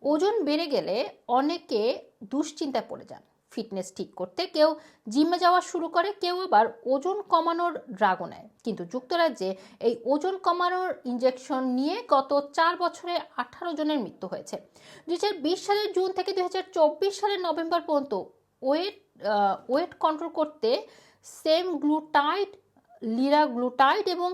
ওজন বেড়ে গেলে অনেকে দুশ্চিন্তায় পড়ে যান। ফিটনেস ঠিক করতে কেউ জিমে যাওয়া শুরু করে, কেউ আবার ওজন কমানোর ড্রাগও নেয়। কিন্তু যুক্তরাজ্যে এই ওজন কমানোর ইনজেকশন নিয়ে গত 4 বছরে 18 জনের মৃত্যু হয়েছে। 2020 সালের জুন থেকে 2024 সালের নভেম্বর পর্যন্ত ওয়েট ওয়েট কন্ট্রোল করতে সেম গ্লুটাইড, লিরাগ্লুটাইড এবং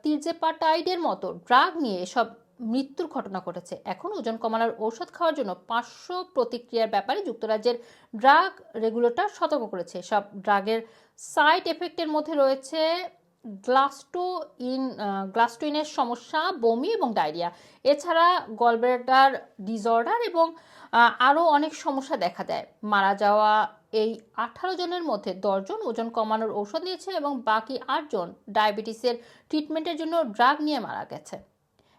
তিরজেপাটাইডের মতো ড্রাগ নিয়ে এসব মৃত্যুর ঘটনা ঘটেছে। এখন ওজন কমানোর ঔষধ খাওয়ার জন্য পার্শ্ব প্রতিক্রিয়ার ব্যাপারে যুক্তরাজ্যের ড্রাগ রেগুলেটর সতর্ক করেছে। সব ড্রাগের সাইড এফেক্টের মধ্যে রয়েছে গ্লাস্টোইনের সমস্যা, বমি এবং ডায়রিয়া। এছাড়া গলব্লাডার ডিসঅর্ডার এবং আরও অনেক সমস্যা দেখা দেয়। মারা যাওয়া এই 18 জনের মধ্যে 10 জন ওজন কমানোর ঔষধ নিয়েছে এবং বাকি 8 জন ডায়াবেটিসের ট্রিটমেন্টের জন্য ড্রাগ নিয়ে মারা গেছে।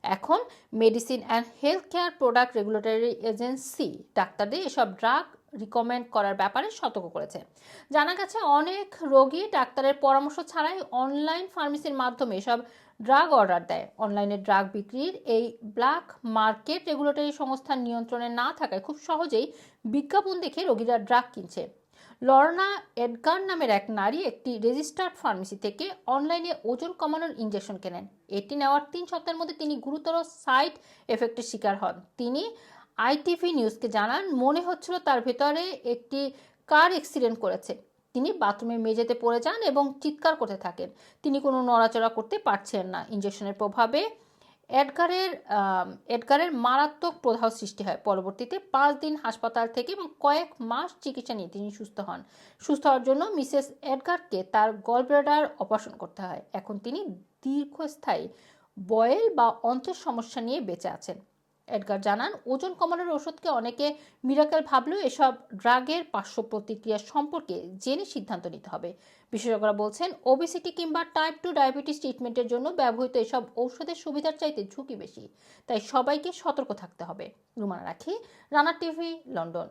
এখন medicine and health care product regulatory agency ডাক্তারদের এসব ড্রাগ রিকমেন্ড করার ব্যাপারে সতর্ক করেছে। জানা গেছে অনেক রোগী ডাক্তারের পরামর্শ ছাড়াই অনলাইন ফার্মেসির মাধ্যমে এসব ড্রাগ অর্ডার দেয়। অনলাইনে ড্রাগ বিক্রির এই ব্ল্যাক মার্কেট রেগুলেটরি সংস্থার নিয়ন্ত্রণে না থাকায় খুব সহজেই বিজ্ঞাপন দেখে রোগীরা ড্রাগ কিনছে। লর্না এডগার নামের এক নারী একটি রেজিস্টার্ড ফার্মেসি থেকে অনলাইনে ওজন কমানোর ইনজেকশন কেনেন। এটি নেওয়ার 3 সপ্তাহের মধ্যে তিনি গুরুতর সাইড এফেক্টের শিকার হন। তিনি আইটিভি নিউজকে জানান, মনে হচ্ছিল তার ভেতরে একটি কার অ্যাক্সিডেন্ট করেছে। তিনি বাথরুমের মেঝেতে পড়ে যান এবং চিৎকার করতে থাকেন। তিনি কোনো নড়াচড়া করতে পারছেন না। ইনজেকশনের প্রভাবে এডগারের মারাত্মক প্রদাহ সৃষ্টি হয়। পরবর্তীতে 5 দিন হাসপাতাল থেকে এবং কয়েক মাস চিকিৎসা নিয়ে তিনি সুস্থ হন। সুস্থ হওয়ার জন্য মিসেস এডগারকে তার গলব্লাডার অপারেশন করতে হয়। এখন তিনি দীর্ঘস্থায়ী বয়েল বা অন্ত্রের সমস্যা নিয়ে বেঁচে আছেন। এডগার জানান, ওজন কমানোর ওষুধকে অনেকে মিরাকেল ভাবলেও এসব ড্রাগের পার্শ্ব প্রতিক্রিয়া সম্পর্কে জেনে সিদ্ধান্ত নিতে হবে। বিশেষজ্ঞরা বলছেন, ওবেসিটি কিংবা টাইপ 2 ডায়াবেটিস ট্রিটমেন্টের জন্য ব্যবহৃত এসব ঔষধের সুবিধার চাইতে ঝুঁকি বেশি। তাই সবাইকে সতর্ক থাকতে হবে। রুমানা রাখি, রানা টিভি, লন্ডন।